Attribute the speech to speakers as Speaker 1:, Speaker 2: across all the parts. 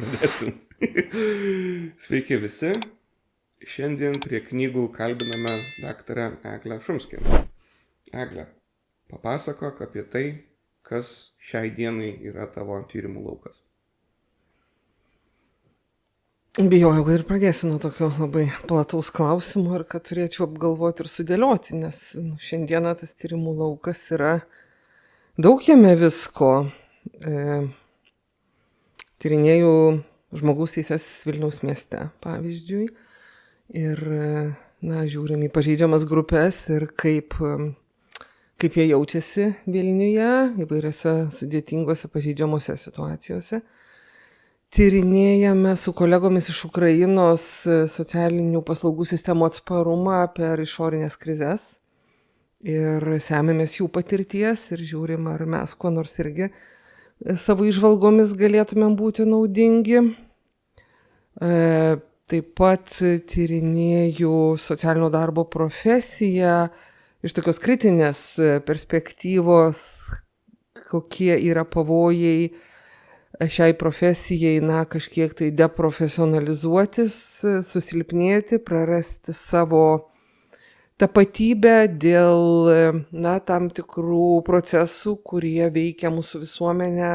Speaker 1: pradėsim. Sveiki visi. Šiandien prie knygų kalbiname daktarę Eglę Šumskienę. Egle, papasakok apie tai, kas šiai dienai yra tavo tyrimų laukas.
Speaker 2: Bijojau, kad ir pradėsiu nuo tokio labai plataus klausimo ir kad turėčiau apgalvoti ir sudėlioti, nes šiandieną tas tyrimų laukas yra daug jame visko. Tyrinėjau žmogaus teises Vilniaus mieste, pavyzdžiui, ir žiūrim į pažeidžiamas grupės ir kaip jie jaučiasi Vilniuje įvairiose sudėtingose pažeidžiamose situacijose. Tyrinėjame su kolegomis iš Ukrainos socialinių paslaugų sistemų atsparumą per išorinės krizes ir semėmės jų patirties ir žiūrim, ar mes kuo nors irgi savo įžvalgomis galėtumėm būti naudingi. Taip pat tyrinėjau socialinio darbo profesiją iš tokios kritinės perspektyvos, kokie yra pavojai šiai profesijai, kažkiek tai deprofesionalizuotis, susilpnėti, prarasti savo tapatybę dėl tam tikrų procesų, kurie veikia mūsų visuomenę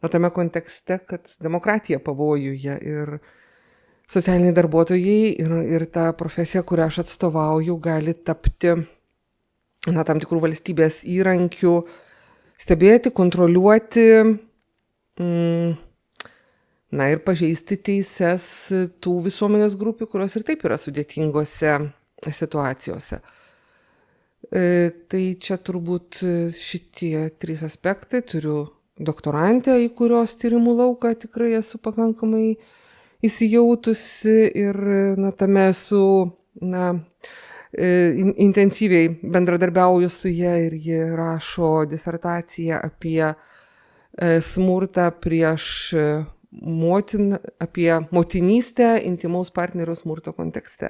Speaker 2: tame kontekste, kad demokratija pavojuje ir socialiniai darbuotojai ir ta profesija, kurią aš atstovauju, gali tapti tam tikrų valstybės įrankių, stebėti, kontroliuoti, ir pažeisti teises tų visuomenės grupių, kurios ir taip yra sudėtingose situacijose. Tai čia turbūt šitie trys aspektai. Turiu doktorantę, į kurios tyrimų lauką tikrai esu pakankamai įsijautusi ir tame esu intensyviai bendradarbiauju su ja ir ji rašo disertaciją apie smurtą prieš motiną, apie motinystę intymaus partnerio smurto kontekste.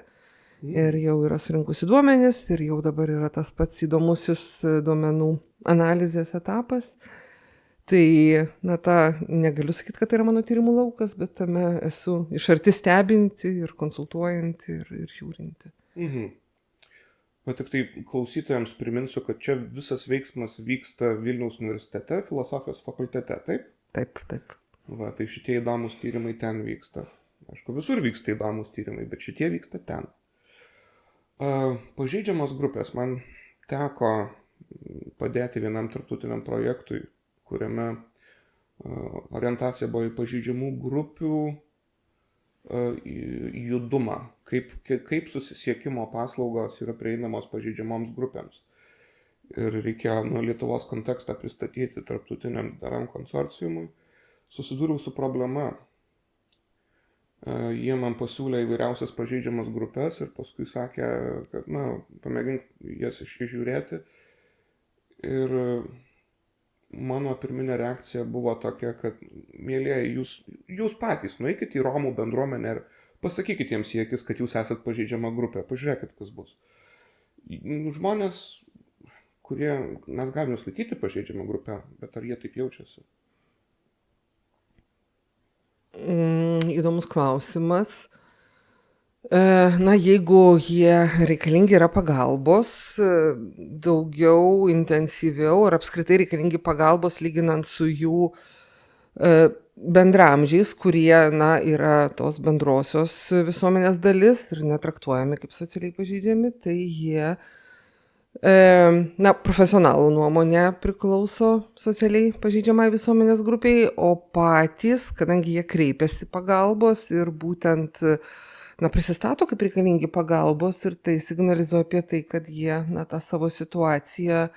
Speaker 2: Ir jau yra surinkusi duomenis ir jau dabar yra tas pats įdomusis duomenų analizės etapas. Tai, negaliu sakyti, kad tai yra mano tyrimų laukas, bet tame esu iš arti stebinti ir konsultuojanti ir žiūrinti.
Speaker 1: O tik tai klausytojams priminsiu, kad čia visas veiksmas vyksta Vilniaus universitete, filosofijos fakultete, taip?
Speaker 2: Taip.
Speaker 1: Tai šitie įdomus tyrimai ten vyksta. Aišku, visur vyksta įdomus tyrimai, bet šitie vyksta ten. Pažeidžiamos grupės. Man teko padėti vienam tarptautiniam projektui, kuriame orientacija buvo į pažeidžiamų grupių judumą, kaip susisiekimo paslaugos yra prieinamos pažeidžiamoms grupėms. Ir reikėjo Lietuvos kontekstą pristatyti tarptautiniam daram konsorciumui. Susidūriau su problema. Jie man pasiūlė įvairiausias pažeidžiamas grupės ir paskui sakė, kad pamėgink jas išžiūrėti. Ir mano pirminė reakcija buvo tokia, kad mielieji, jūs patys nueikit į Romų bendruomenę ir pasakykit jiems į akis, kad jūs esat pažeidžiama grupė. Pažiūrėkit, kas bus. Žmonės, kurie mes galime laikyti pažeidžiamą grupę, bet ar jie taip jaučiasi?
Speaker 2: Įdomus klausimas. Jeigu jie reikalingi yra pagalbos, daugiau, intensyviau ir apskritai reikalingi pagalbos lyginant su jų bendramžiais, kurie yra tos bendrosios visuomenės dalis ir netraktuojami kaip socialiai pažeidžiami, tai jie profesionalų nuomonė priklauso socialiai pažeidžiamai visuomenės grupiai, o patys, kadangi jie kreipiasi pagalbos ir būtent prisistato kaip reikalingi pagalbos ir tai signalizuoja apie tai, kad jie tą savo situaciją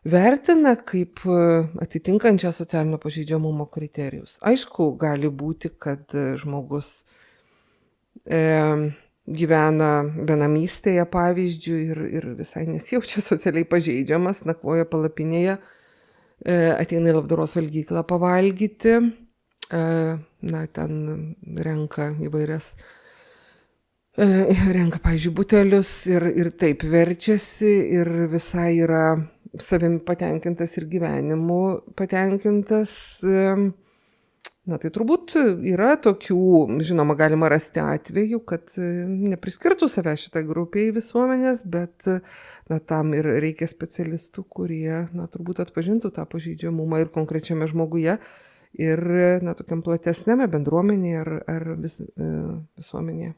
Speaker 2: vertina kaip atitinkančią socialinio pažeidžiamumo kriterijus. Aišku, gali būti, kad žmogus gyvena benamystėje, pavyzdžiui, ir visai nesijaučia socialiai pažeidžiamas, nakvoja palapinėje, ateina į labdaros valgyklą pavalgyti, ten renka įvairias renka, pavyzdžiui, butelius ir taip verčiasi ir visai yra savimi patenkintas ir gyvenimu patenkintas, Na tai turbūt yra tokių, žinoma, galima rasti atvejų, kad nepriskirtų save šitai grupiai visuomenės, bet na, tam ir reikia specialistų, kurie na, turbūt atpažintų tą pažeidžiamumą ir konkrečiame žmoguje, ir na, tokiam platesnėme bendruomenėje ar visuomenėje.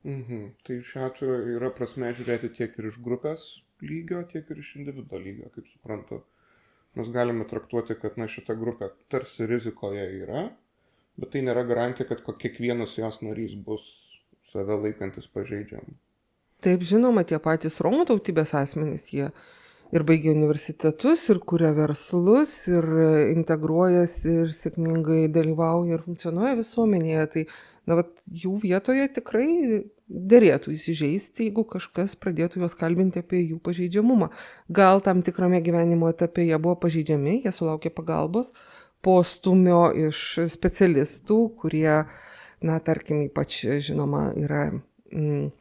Speaker 1: Tai šiuo atveju yra prasme žiūrėti tiek ir iš grupės lygio, tiek ir iš individo lygio, kaip suprantu. Mes galime traktuoti, kad na, šita grupė tarsi rizikoje yra, bet tai nėra garantija, kad kiekvienas jos narys bus save laikantis pažeidžiamu.
Speaker 2: Taip, žinoma, tie patys Romų tautybės asmenys, jie ir baigia universitetus, ir kuria verslus, ir integruojasi, ir sėkmingai dalyvauja ir funkcionuoja visuomenėje. Tai na, vat, jų vietoje tikrai derėtų įsižeisti, jeigu kažkas pradėtų juos kalbinti apie jų pažeidžiamumą. Gal tam tikrame gyvenimo etape jie buvo pažeidžiami, jie sulaukė pagalbos, postūmio iš specialistų, kurie, na, tarkim, ypač žinoma, yra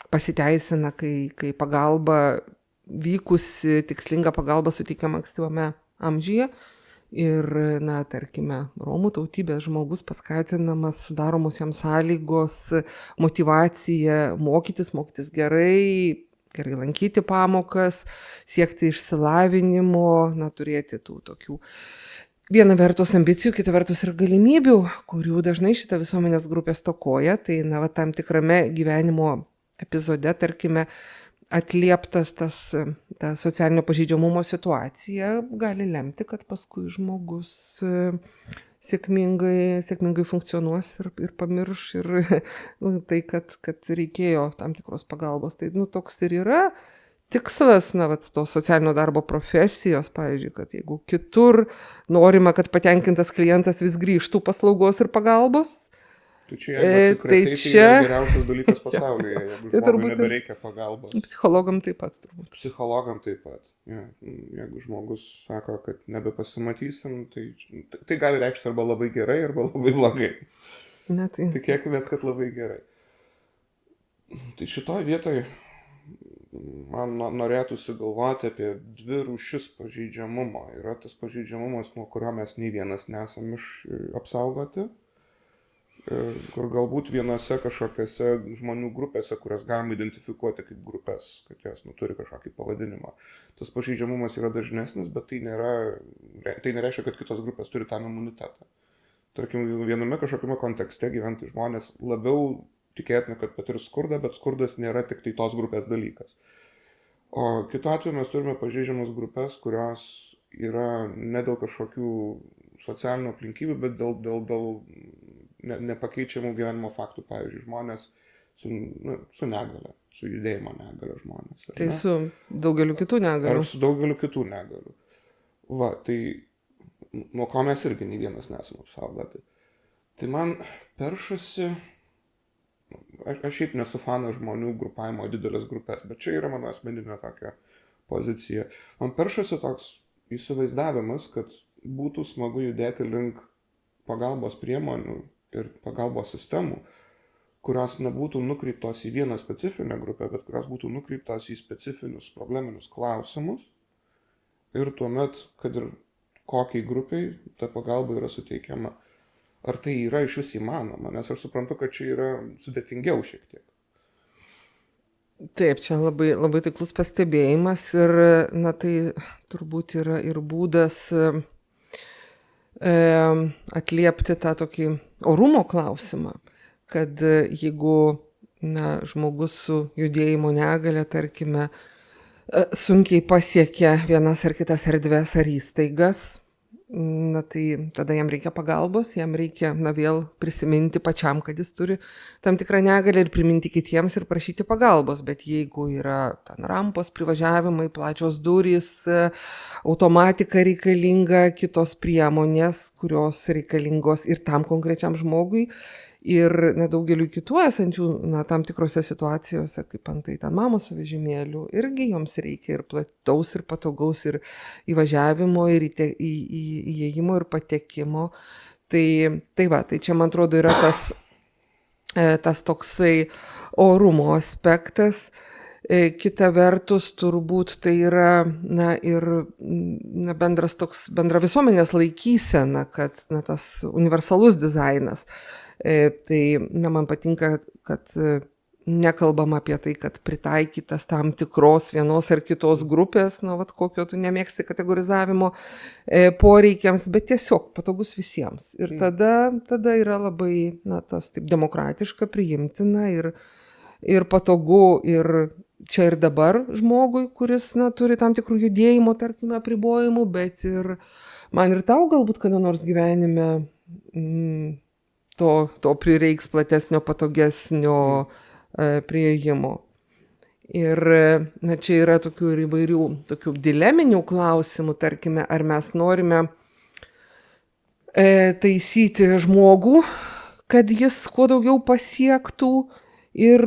Speaker 2: pasiteisina, kai pagalba vykusi, tikslinga pagalba suteikiama ankstyvame amžiuje. Ir, na, tarkime, Romų tautybės žmogus paskatinamas, sudaromos jam sąlygos, motyvacija mokytis gerai lankyti pamokas, siekti išsilavinimo, na, turėti tų tokių viena vertus ambicijų, kita vertus ir galimybių, kurių dažnai šita visuomenės grupė stokoja. Tai, na, va, tam tikrame gyvenimo epizode, tarkime, atlieptas ta socialinio pažeidžiamumo situacija gali lemti, kad paskui žmogus sėkmingai funkcionuos ir pamirš ir tai, kad reikėjo tam tikros pagalbos. Tai nu, toks ir yra tikslas, na, vat, to socialinio darbo profesijos, pavyzdžiui, kad jeigu kitur norima, kad patenkintas klientas vis grįžtų paslaugos ir pagalbos,
Speaker 1: tai čia yra geriausias dalykas pasaulyje, jeigu žmogui nebereikia pagalbos.
Speaker 2: Psichologam taip pat turbūt.
Speaker 1: Psichologam taip pat. Ja, jeigu žmogus sako, kad nebepasimatysim, tai gali reikšti arba labai gerai, arba labai blogai. Tikėkime, kad labai gerai. Tai šitoj vietoj man norėtųsi galvoti apie dvi rūšis pažeidžiamumo. Yra tas pažeidžiamumas, nuo kurio mes nei vienas nesam apsaugoti. Kur galbūt vienose kažkokiose žmonių grupėse, kurias galima identifikuoti kaip grupės, kad jos turi kažkokį pavadinimą. Tas pažeidžiamumas yra dažnesnis, bet tai nereiškia, kad kitos grupės turi tam imunitetą. Tarkim, viename kažkokiame kontekste gyventi žmonės labiau tikėtina, kad patirs skurdą, bet skurdas nėra tik tai tos grupės dalykas. O kitu atveju mes turime pažeidžiamas grupės, kurios yra ne dėl kažkokių socialinių aplinkybių, bet dėl nepakeičiamų gyvenimo faktų. Pavyzdžiui, žmonės su negale, su judėjimo negale žmonės.
Speaker 2: Tai su daugeliu kitų negalių.
Speaker 1: Ar su daugeliu kitų negalių. Va, tai nuo ko mes irgi nei vienas nesame apsaugoti. Tai man peršasi, aš šiaip nesu fanas žmonių grupavimo didelės grupės, bet čia yra mano asmeninė tokia pozicija. Man peršasi toks įsivaizdavimas, kad būtų smagu judėti link pagalbos priemonių ir pagalbos sistemų, kurios nebūtų nukreiptos į vieną specifinę grupę, bet kurios būtų nukreiptos į specifinius probleminius klausimus. Ir tuomet, kad ir kokiai grupiai ta pagalba yra suteikiama. Ar tai yra iš vis įmanoma? Nes aš suprantu, kad čia yra sudėtingiau šiek tiek.
Speaker 2: Taip, čia labai, labai taiklus pastebėjimas ir na, tai turbūt yra ir būdas atliepti tą tokį orumo klausimą, kad jeigu na, žmogus su judėjimo negale, tarkime, sunkiai pasiekia vienas ar kitas erdves ar įstaigas, na tai tada jam reikia pagalbos, jam reikia na, vėl prisiminti pačiam, kad jis turi tam tikrą negalę ir priminti kitiems ir prašyti pagalbos. Bet jeigu yra ten rampos, privažiavimai, plačios durys, automatika reikalinga, kitos priemonės, kurios reikalingos ir tam konkrečiam žmogui, ir nedaugeliu kitų esančių na, tam tikrose situacijose, kaip antai ten mamos su vežimėliu, irgi joms reikia ir plataus, ir patogaus, ir įvažiavimo, ir įėjimo, ir patekimo. Tai va, tai čia man atrodo yra tas toksai orumo aspektas. Kita vertus, turbūt tai yra ir bendra visuomenės laikysena, kad tas universalus dizainas. Tai man patinka, kad nekalbama apie tai, kad pritaikytas tam tikros vienos ar kitos grupės, kokio tu nemėgsti kategorizavimo poreikiams, bet tiesiog patogus visiems. Ir tada yra labai tas taip demokratiška, priimtina ir patogu ir čia ir dabar žmogui, kuris turi tam tikrų judėjimo, tarkime, apribojimų, bet ir man ir tau galbūt kada nors gyvenime to prireiks platesnio, patogesnio prieėjimo. Ir čia yra tokių ir įvairių tokių dileminių klausimų, tarkime, ar mes norime taisyti žmogų, kad jis kuo daugiau pasiektų ir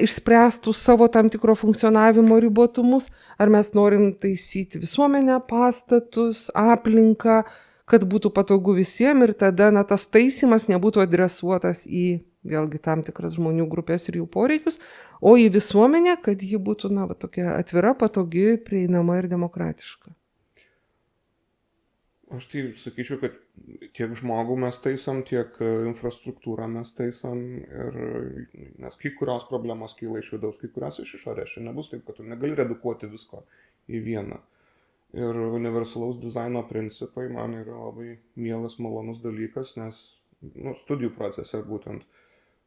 Speaker 2: išspręstų savo tam tikro funkcionavimo ribotumus, ar mes norim taisyti visuomenę, pastatus, aplinką, kad būtų patogu visiems ir tada tas taisymas nebūtų adresuotas į vėlgi tam tikras žmonių grupės ir jų poreikius, o į visuomenę, kad ji būtų tokia atvira, patogi, prieinama ir demokratiška.
Speaker 1: Aš tai sakyčiau, kad tiek žmogų mes taisom, tiek infrastruktūrą mes taisom, nes kai kurios problemos kyla iš vidaus, kai kurios iš išorės. Čia nebus taip, kad tu negali redukuoti visko į vieną. Ir universalaus dizaino principai man yra labai mielas, malonus dalykas, nes studijų procese būtent,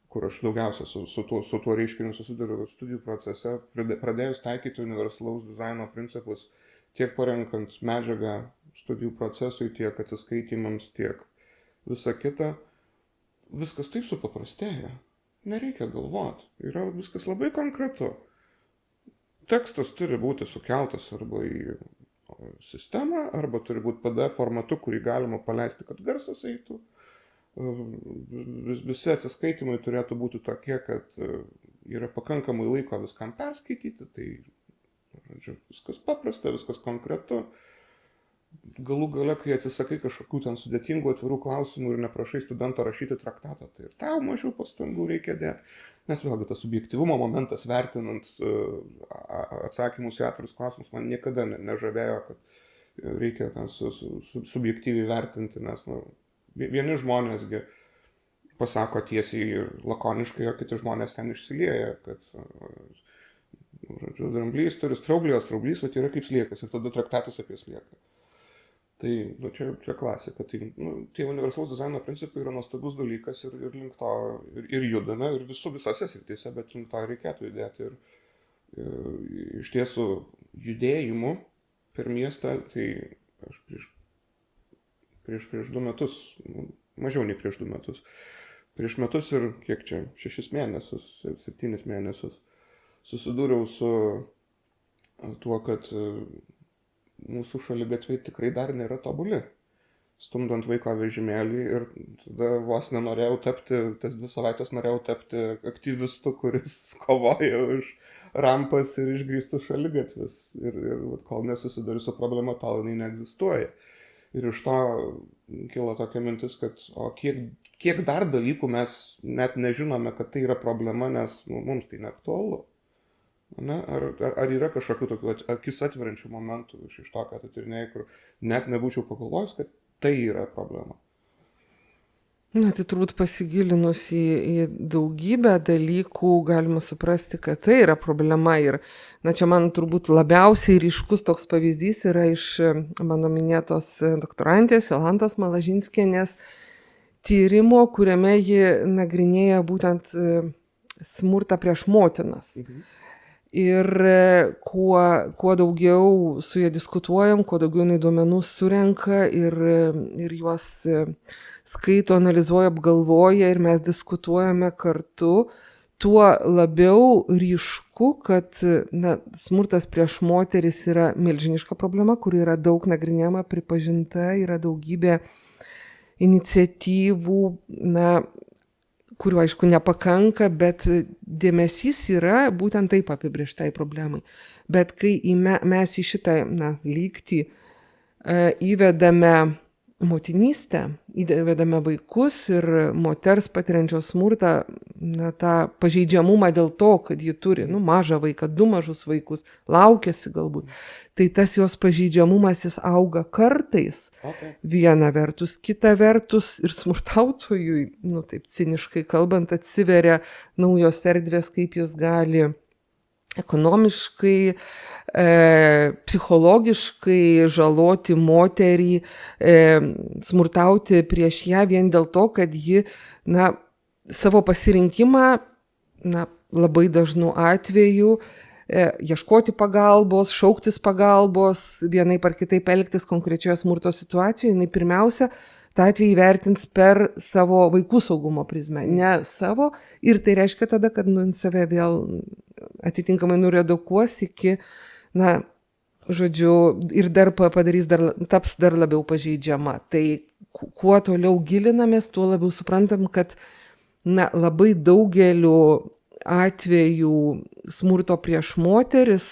Speaker 1: kur aš daugiausia su tuo reiškiniu susiduriu, studijų procese, pradėjus taikyti universalaus dizaino principus, tiek parenkant medžiagą studijų procesui, tiek atsiskaitimams, tiek visa kita, viskas taip supaprastėja. Nereikia galvoti. Yra viskas labai konkretu. Tekstas turi būti sukeltas arba į sistemą, arba turi būti PDF formatu, kurį galima paleisti, kad garsas eitų. Visi atsiskaitimai turėtų būti tokie, kad yra pakankamai laiko viskam perskaityti, tai viskas paprasta, viskas konkretu. Galų gale, kai atsisakai kažkokių ten sudėtingų atvirų klausimų ir neprašai studento rašyti traktatą, tai ir tau mažiau pastangų reikia dėti. Nes vėlgi tas subjektyvumo momentas vertinant atsakymus į atvirus klausimus man niekada nežavėjo, kad reikia subjektyviai vertinti, nes vieni žmonėsgi pasako tiesiai ir lakoniškai, o kiti žmonės ten išsilieja, kad dramblys turi straublį, o straublys yra kaip sliekas ir tada traktatas apie slieką. Tai čia klasika. Tie universalaus dizaino principai yra nuostabus dalykas ir link to ir judame, ir visose srityse, bet link to reikėtų judėti. Ir iš tiesų judėjimu per miestą, tai aš prieš 2 metus, mažiau nei prieš 2 metus, prieš metus ir kiek čia, 6 mėnesius, 7 mėnesius, susidūriau su tuo, kad mūsų šaligatviai tikrai dar nėra tobuli. Stumdant vaiko vežimėlį ir tada vos nenorėjau tapti, tas 2 savaitės norėjau tapti aktyvistu, kuris kovoja už rampas ir išgrįstų šaligatvius. Ir kol nesusiduriu su problema, tol jinai neegzistuoja. Ir iš to kilo tokia mintis, kad kiek dar dalykų mes net nežinome, kad tai yra problema, nes mums tai neaktualu. Ar yra kažkokių tokių akis atveriančių momentų iš to, ką tu tyrinėjai, kur net nebūčiau pagalvojus, kad tai yra problema?
Speaker 2: Tai turbūt pasigilinus į daugybę dalykų galima suprasti, kad tai yra problema. Ir čia man turbūt labiausiai ryškus toks pavyzdys yra iš mano minėtos doktorantės Jolantos Malažinskienės tyrimo, kuriame ji nagrinėja būtent smurtą prieš motinas. Ir kuo daugiau su ja diskutuojam, kuo daugiau jinai duomenų surenka ir juos skaito, analizuoja, apgalvoja ir mes diskutuojame kartu, tuo labiau ryšku, kad smurtas prieš moteris yra milžiniška problema, kuri yra daug nagrinėjama, pripažinta, yra daugybė iniciatyvų, kuriuo aišku nepakanka, bet dėmesys yra būtent taip apibrėžtai problemai. Bet kai mes į šitą lygtį įvedame motinystę, įvedame vaikus ir moters patiriančios smurtą, na, tą pažeidžiamumą dėl to, kad ji turi, mažą vaiką, 2 mažus vaikus, laukiasi galbūt. Tai tas jos pažeidžiamumas jis auga kartais. Viena vertus, kita vertus ir smurtautojui, taip ciniškai kalbant, atsiveria naujos erdvės, kaip jis gali ekonomiškai, psichologiškai žaloti moterį, smurtauti prieš ją vien dėl to, kad ji, savo pasirinkimą, labai dažnu atveju, ieškoti pagalbos, šauktis pagalbos, vienaip ar kitaip elgtis konkrečioje smurto situacijoje, jinai pirmiausia tą atvejį vertins per savo vaikų saugumo prizmę, ne savo, ir tai reiškia tada, kad save vėl atitinkamai nuredukuos iki, ir dar padarys, taps dar labiau pažeidžiama. Tai kuo toliau gilinamės, tuo labiau suprantam, kad labai daugeliu atvejų smurto prieš moteris,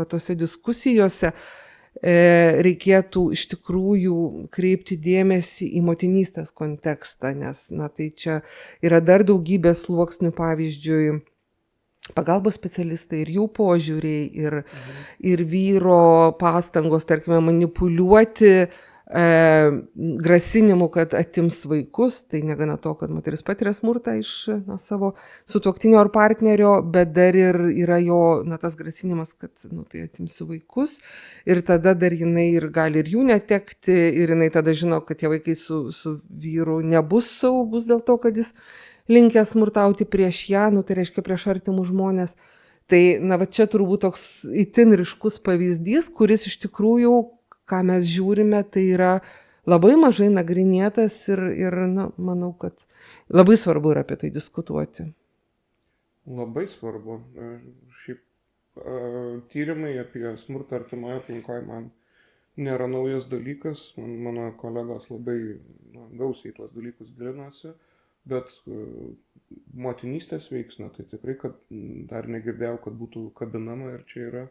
Speaker 2: tose diskusijose, reikėtų iš tikrųjų kreipti dėmesį į motinystės kontekstą, nes tai čia yra dar daugybė sluoksnių, pavyzdžiui, pagalbos specialistai ir jų požiūriai ir vyro pastangos, tarkime, manipuliuoti grasinimu, kad atims vaikus, tai negana to, kad moteris patiria smurtą iš savo sutuoktinio ar partnerio, bet dar ir yra jo tas grasinimas, kad tai atimsiu vaikus, ir tada dar jinai ir gali ir jų netekti, ir jinai tada žino, kad tie vaikai su vyru nebus saugus dėl to, kad jis linkęs smurtauti prieš ją, tai reiškia prieš artimus žmonės. Tai čia turbūt toks itin ryškus pavyzdys, kuris iš tikrųjų, ką mes žiūrime, tai yra labai mažai nagrinėtas ir manau, kad labai svarbu yra apie tai diskutuoti.
Speaker 1: Labai svarbu. Šiaip tyrimai apie smurtą artimoje aplinkoje man nėra naujas dalykas. Mano kolegos labai gausiai tuos dalykus gilinasi, bet motinystės veiksnio, tai tikrai, kad dar negirdėjau, kad būtų kabinama, ir čia yra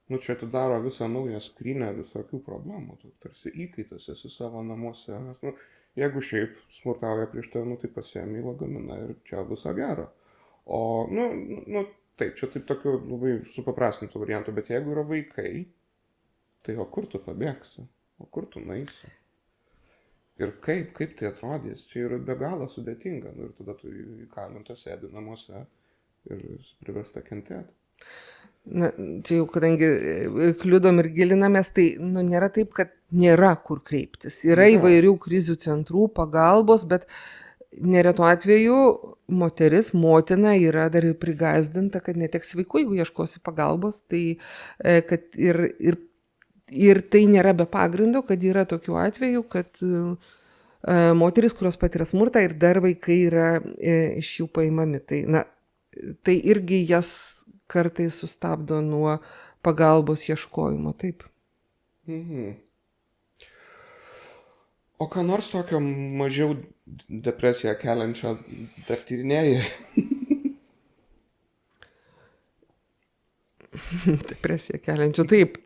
Speaker 1: čia atidaro visą naują skrynę visokių problemų, tu tarsi įkaitas esi savo namuose, nes, jeigu šiaip smurtauja prieš tave, tai pasiemi į lagaminą ir čia viso gero. O, taip, čia taip tokiu labai supaprastintų variantų, bet jeigu yra vaikai, tai o kur tu pabėgsi, o kur tu nueisi? Ir kaip tai atrodys, čia yra be galo sudėtinga, ir tada tu įkalintas sėdi namuose ir priversta kentėti.
Speaker 2: Čia jau, kadangi kliudom ir gilinamės, tai nėra taip, kad nėra kur kreiptis. Yra įvairių krizių centrų, pagalbos, bet neretu atveju motina yra dar ir prigąsdinta, kad neteks vaikų, jeigu ieškosi pagalbos. Tai, kad ir tai nėra be pagrindo, kad yra tokių atvejų, kad moteris, kurios patiria smurtą, ir dar vaikai yra iš jų paimami. Tai irgi jas kartais sustabdo nuo pagalbos ieškojimo, taip.
Speaker 1: O ką nors tokio mažiau depresiją keliančio dar tyrinėjai?
Speaker 2: Depresiją keliančio, taip.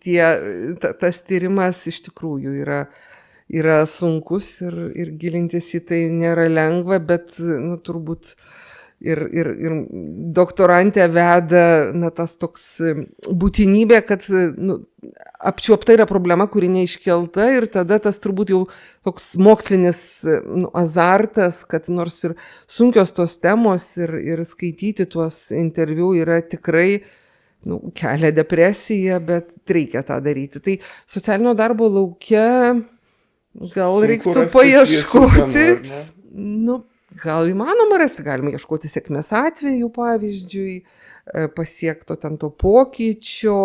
Speaker 2: Tas tyrimas iš tikrųjų yra sunkus ir gilintis į tai nėra lengva, bet turbūt ir doktorantė veda tas toks būtinybė, kad apčiuopta yra problema, kuri neiškelta, ir tada tas turbūt jau toks mokslinis azartas, kad nors ir sunkios tos temos ir skaityti tuos interviu yra tikrai kelia depresiją, bet reikia tą daryti. Tai socialinio darbo lauke gal reiktų paieškoti. Gal įmanoma rasti, galima ieškoti sėkmės atvejų, pavyzdžiui, pasiekto ten to pokyčio,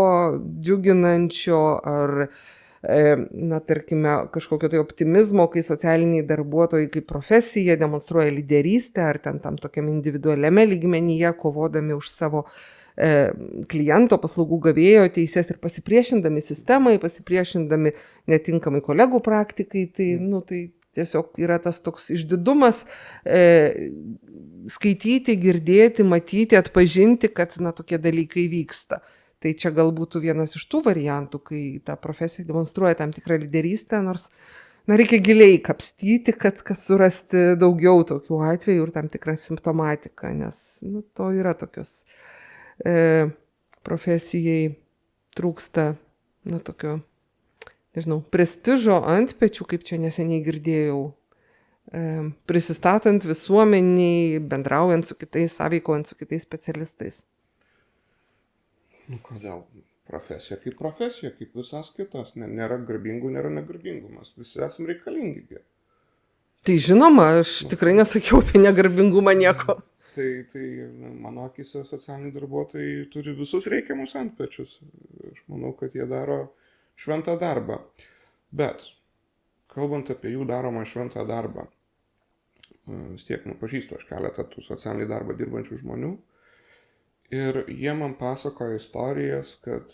Speaker 2: džiuginančio, ar, tarkime, kažkokio tai optimizmo, kai socialiniai darbuotojai kaip profesija demonstruoja lyderystę, ar ten tam tokiam individualiame lygmenyje, kovodami už savo kliento, paslaugų gavėjo teises ir pasipriešindami sistemai, pasipriešindami netinkamai kolegų praktikai, tai tiesiog yra tas toks išdidumas skaityti, girdėti, matyti, atpažinti, kad tokie dalykai vyksta. Tai čia galbūt vienas iš tų variantų, kai ta profesija demonstruoja tam tikrą lyderystę, nors reikia giliai kapstyti, kad surasti daugiau tokių atvejų ir tam tikrą simptomatiką, nes to yra tokios profesijai trūksta, tokio, nežinau, prestižo antpečių, kaip čia neseniai girdėjau, prisistatant visuomeniai, bendraujant su kitais, sąveikojant su kitais specialistais.
Speaker 1: Kodėl? Profesija, kaip visas kitas. Nėra garbingų, nėra negarbingų. Mes visi esame reikalingi.
Speaker 2: Tai žinoma, aš tikrai nesakiau apie negarbingumą nieko.
Speaker 1: Tai mano akise socialiniai darbuotojai turi visus reikiamus antpečius. Aš manau, kad jie daro šventą darbą. Bet, kalbant apie jų daromą šventą darbą, vis tiek pažįstu aš keletą tų socialinį darbą dirbančių žmonių. Ir jie man pasakoja istorijas, kad,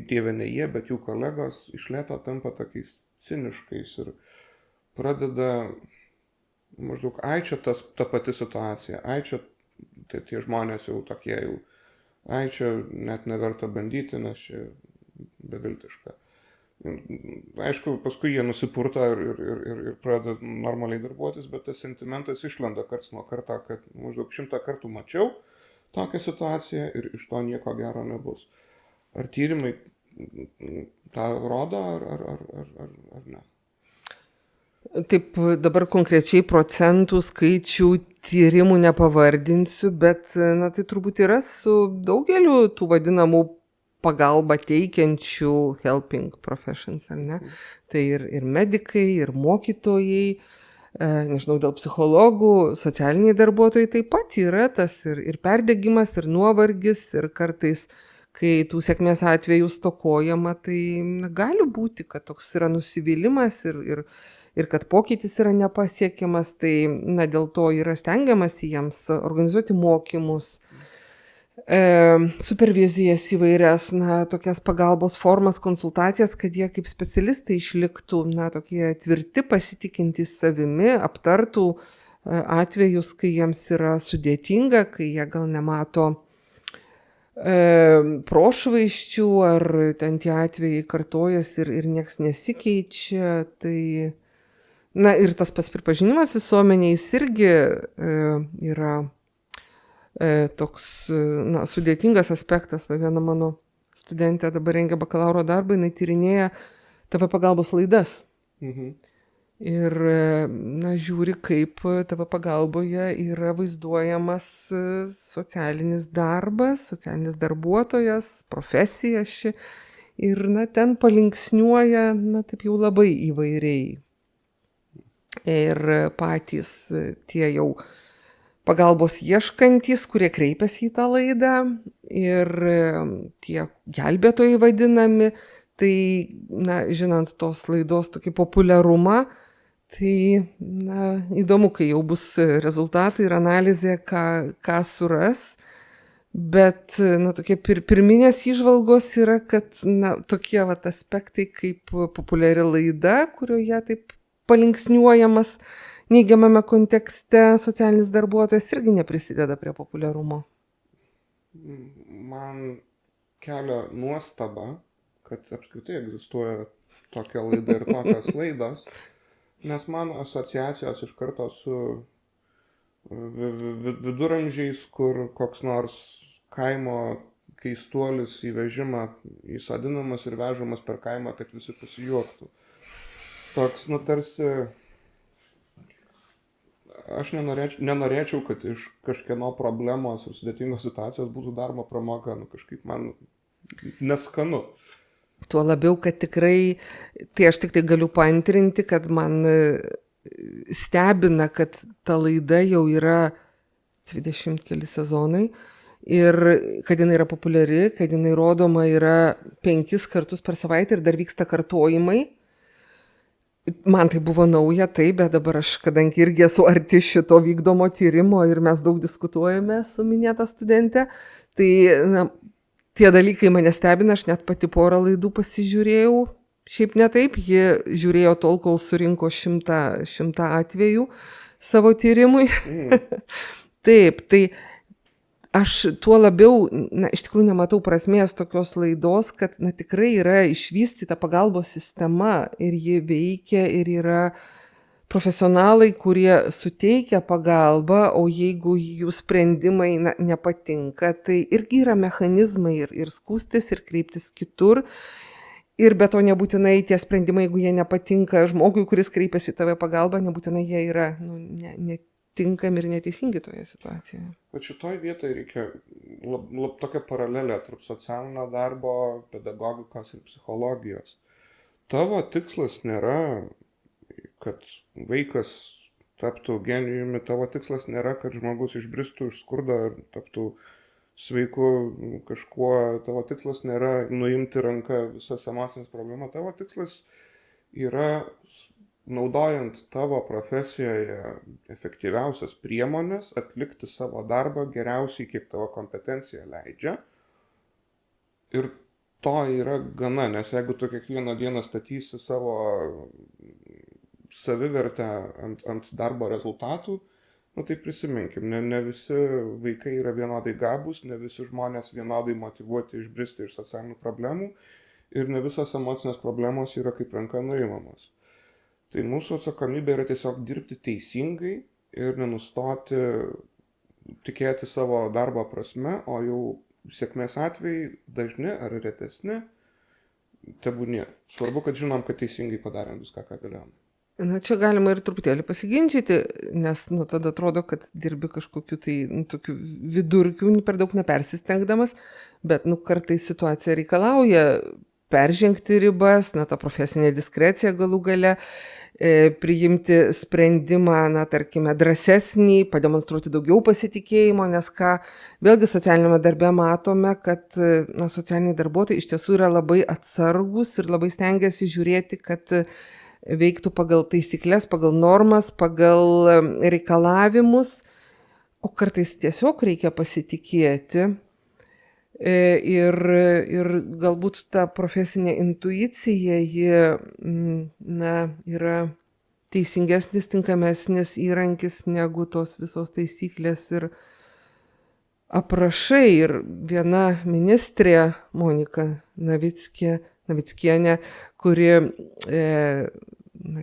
Speaker 1: dieve ne jie, bet jų kolegos iš lėto tampa tokiais ciniškais ir pradeda maždaug, čia ta pati situacija, čia tie žmonės jau tokie jau, čia net neverta bandyti, nes čia beviltiška. Aišku, paskui jie nusipurta ir pradeda normaliai darbuotis, bet tas sentimentas išlenda karts nuo karto, kad maždaug 100 kartų mačiau tokią situaciją ir iš to nieko gero nebus. Ar tyrimai tą rodo, ar ne?
Speaker 2: Taip, dabar konkrečiai procentų skaičių tyrimų nepavardinsiu, bet tai turbūt yra su daugeliu tų vadinamų pagalbą teikiančių helping professions, ar ne? Tai ir medikai, ir mokytojai, nežinau, dėl psichologų, socialiniai darbuotojai taip pat yra tas ir perdegimas, ir nuovargis, ir kartais, kai tų sėkmės atvejų stokojama, tai gali būti, kad toks yra nusivylimas ir kad pokytis yra nepasiekiamas, tai dėl to yra stengiamasi jiems organizuoti mokymus, supervizijas įvairias, tokias pagalbos formas, konsultacijas, kad jie kaip specialistai išliktų, tokie tvirti, pasitikintys savimi, aptartų atvejus, kai jiems yra sudėtinga, kai jie gal nemato prošvaisčių, ar ten tie atvejai kartojasi ir nieks nesikeičia. Tai, ir tas pats pripažinimas visuomeniais irgi yra toks sudėtingas aspektas. Viena mano studentė dabar rengia bakalauro darbą, jinai tyrinėja TV pagalbos laidas. Ir žiūri, kaip TV pagalboje yra vaizduojamas socialinis darbas, socialinis darbuotojas, profesija ši. Ir ten palinksniuoja, taip jau labai įvairiai. Ir patys tie jau pagalbos ieškantys, kurie kreipiasi į tą laidą, ir tie gelbėtojai vadinami, tai, žinant tos laidos tokį populiarumą, tai, įdomu, kai jau bus rezultatai ir analizė, ką suras, bet, tokie pirminės įžvalgos yra, kad, tokie aspektai kaip populiari laida, kurioje taip palinksniuojamas neigiamame kontekste socialinis darbuotojas irgi neprisideda prie populiarumo.
Speaker 1: Man kelia nuostaba, kad apskritai egzistuoja tokia laida ir tokios laidos, nes man asociacijos iš karto su viduramžiais, kur koks nors kaimo keistuolis į vežimą įsodinamas ir vežamas per kaimą, kad visi pasijuoktų. Toks, tarsi... Aš nenorėčiau, kad iš kažkieno problemos ir sudėtingos situacijos būtų daroma pramoga, kažkaip man neskanu.
Speaker 2: Tuo labiau, kad tikrai, tai aš tik tai galiu paantrinti, kad man stebina, kad ta laida jau yra 20 keli sezonai ir kad jinai yra populiari, kad jinai rodoma yra 5 kartus per savaitę ir dar vyksta kartojimai. Man tai buvo nauja, taip, bet dabar aš, kadangi irgi esu arti šito vykdomo tyrimo ir mes daug diskutuojame su minėta studente, tai tie dalykai mane stebina, aš net pati porą laidų pasižiūrėjau, šiaip ne taip, ji žiūrėjo tol, kol surinko 100 atvejų savo tyrimui. Taip, tai aš tuo labiau, iš tikrųjų nematau prasmės tokios laidos, kad tikrai yra išvystyta pagalbos sistema ir ji veikia ir yra profesionalai, kurie suteikia pagalbą, o jeigu jų sprendimai nepatinka, tai irgi yra mechanizmai ir skųstis, ir kreiptis kitur. Ir be to nebūtinai tie sprendimai, jeigu jie nepatinka žmogui, kuris kreipiasi į tave pagalbą, nebūtinai jie yra netinkami ir neteisingi toje situacijoje.
Speaker 1: Bet šitoj vietoje reikia tokią paralelę tarp socialinio darbo, pedagogikos ir psichologijos. Tavo tikslas nėra, kad vaikas taptų genijumi, tavo tikslas nėra, kad žmogus išbristų iš skurdo ir taptų sveiku kažkuo, tavo tikslas nėra nuimti ranką visas emocinės problemas, tavo tikslas yra, naudojant tavo profesijoje efektyviausias priemonės, atlikti savo darbą geriausiai, kiek tavo kompetencija leidžia. Ir to yra gana, nes jeigu tu kiekvieną dieną statysi savo savivertę ant darbo rezultatų, tai prisiminkim, ne visi vaikai yra vienodai gabūs, ne visi žmonės vienodai motyvuoti išbristi iš socialinių problemų ir ne visos emocinės problemos yra kaip ranka nuimamos. Tai mūsų atsakomybė yra tiesiog dirbti teisingai ir nenustoti tikėti savo darbo prasme, o jau sėkmės atvejai dažni ar retesni, tebūnie. Svarbu, kad žinom, kad teisingai padarėm viską, ką galėjom.
Speaker 2: Čia galima ir truputėlį pasiginčyti, nes tada atrodo, kad dirbi kažkokiu tai tokiu vidurkiu, per daug nepersistengdamas, bet kartais situacija reikalauja peržengti ribas, ta profesinė diskrecija galų gale, priimti sprendimą, tarkime, drąsesnį, pademonstruoti daugiau pasitikėjimo, nes vėlgi socialinėme darbe matome, kad socialiniai darbuotojai iš tiesų yra labai atsargus ir labai stengiasi žiūrėti, kad veiktų pagal taisyklės, pagal normas, pagal reikalavimus, o kartais tiesiog reikia pasitikėti ir galbūt ta profesinė intuicija, ji yra teisingesnis, tinkamesnis įrankis negu tos visos taisyklės ir aprašai. Ir viena ministrė, Monika Navickienė, kuri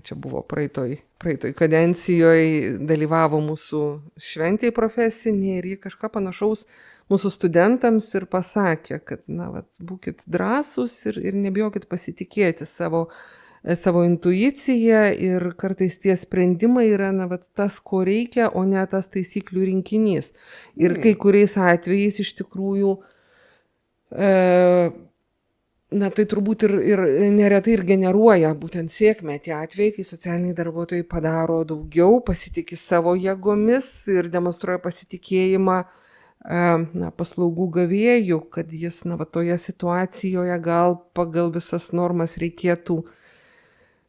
Speaker 2: čia buvo praeitoj kadencijoje, dalyvavo mūsų šventėj profesiniai ir ji kažką panašaus mūsų studentams ir pasakė, kad būkit drąsūs ir nebijokit pasitikėti savo intuiciją ir kartais tie sprendimai yra tas, ko reikia, o ne tas taisyklių rinkinys. Ir kai kuriais atvejais iš tikrųjų tai turbūt ir neretai ir generuoja būtent sėkmę tie atvejai, kai socialiniai darbuotojai padaro daugiau, pasitikė savo jėgomis ir demonstruoja pasitikėjimą paslaugų gavėjų, kad jis toje situacijoje gal pagal visas normas reikėtų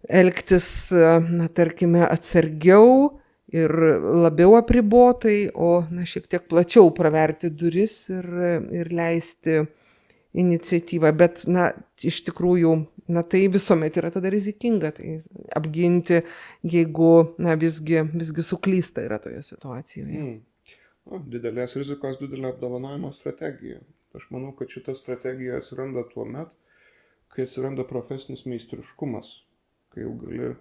Speaker 2: elgtis, tarkime, atsargiau ir labiau apribotai, o šiek tiek plačiau praverti duris ir leisti iniciatyvą, bet iš tikrųjų tai visuomet yra tada rizikinga, tai apginti, jeigu visgi suklysta yra toje situacijoje.
Speaker 1: Didelės rizikos, didelio apdovanojimo strategija. Aš manau, kad šita strategija atsiranda tuo met, kai atsiranda profesinis meistriškumas, kai jau gali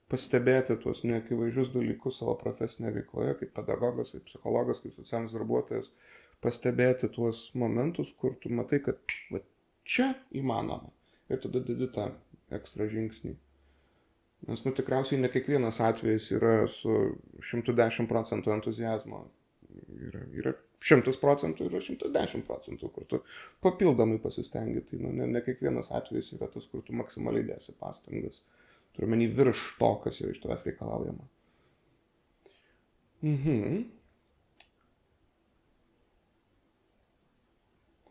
Speaker 1: pastebėti tuos neakivaizdžius dalykus savo profesinėje veikloje, kaip pedagogas, kaip psichologas, kaip socialinis darbuotojas, pastebėti tuos momentus, kur tu matai, kad čia įmanoma. Ir tada dedi tą ekstra žingsnį. Nes tikriausiai ne kiekvienas atvejis yra su 110% entuzijazmo. Yra 100% ir 110%, kur tu papildomai pasistengi. Tai ne kiekvienas atvejis yra tas, kur tu maksimaliai dėsi pastangas. Turiu menį virš to, kas yra iš tavęs reikalaujama.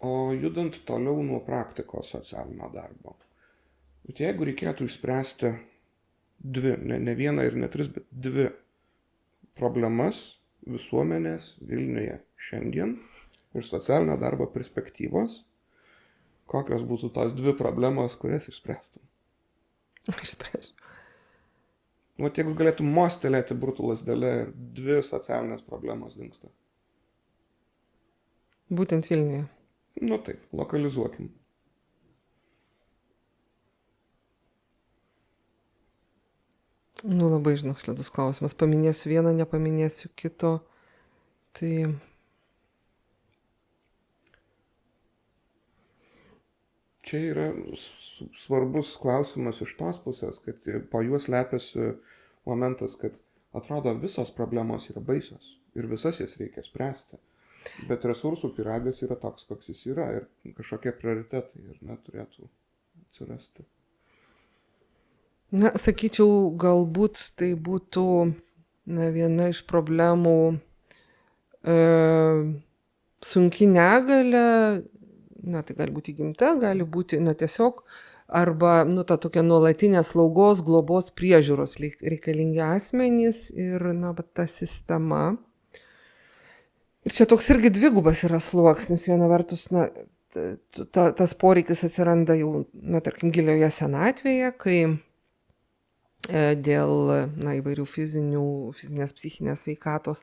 Speaker 1: O judant toliau nuo praktikos socialinio darbo. Bet jeigu reikėtų išspręsti dvi, ne vieną ir ne tris, bet dvi problemas visuomenės Vilniuje šiandien ir socialinio darbo perspektyvos, kokios būtų tos dvi problemos, kurias išspręstum?
Speaker 2: Išspręsiu.
Speaker 1: Jeigu galėtum mostelėti burtų lazdele ir dvi socialinės problemos dingsta.
Speaker 2: Būtent Vilniuje.
Speaker 1: Nu taip, lokalizuokim.
Speaker 2: Nu, labai, žinok, slidus klausimas. Paminėsiu vieną, nepaminėsiu kito. Tai
Speaker 1: Čia yra svarbus klausimas iš tos pusės, kad po juos slepiasi momentas, kad atrodo visos problemos yra baisios ir visas jas reikia spręsti. Bet resursų pyragas yra toks, koks jis yra ir kažkokie prioritetai ir neturėtų atsirasti.
Speaker 2: Na, sakyčiau, galbūt tai būtų viena iš problemų sunki negalia, tai gali būti įgimta, gali būti tiesiog, arba ta tokia nuolatinės slaugos, globos, priežiūros reikalingi asmenys ir ta sistema. Ir čia toks irgi dvigubas yra sluoksnis. Viena vertus, tas poreikis atsiranda jau, tarkim, gilioje senatvėje, kai dėl įvairių fizinės, psichinės sveikatos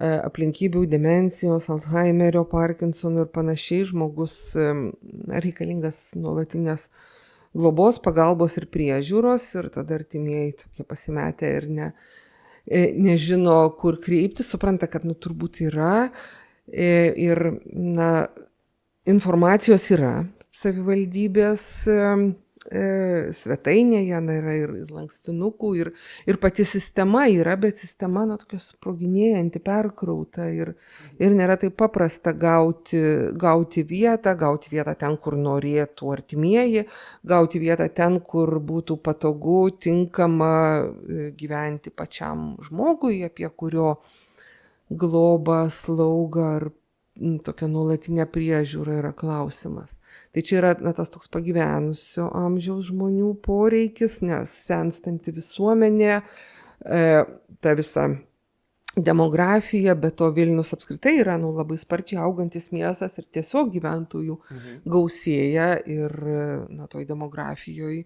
Speaker 2: aplinkybių, demencijos, Alzheimerio, Parkinsono ir panašiai žmogus reikalingas nuolatinės globos, pagalbos ir priežiūros ir tada artimieji tokie pasimetę ir nežino, kur kreiptis, supranta, kad turbūt yra ir informacijos yra savivaldybės svetainėje, yra ir lankstinukų, ir pati sistema yra, bet sistema tokia sproginėjanti, perkrauta ir nėra taip paprasta gauti vietą ten, kur norėtų artimieji, gauti vietą ten, kur būtų patogu, tinkama gyventi pačiam žmogui, apie kurio globą, slaugą ar tokia nuolatinė priežiūra yra klausimas. Tai čia yra tas toks pagyvenusio amžiaus žmonių poreikis, nes senstanti visuomenė, ta visa demografija, bet to Vilnius apskritai yra labai sparčiai augantis miestas ir tiesiog gyventojų gausėja ir toj demografijoje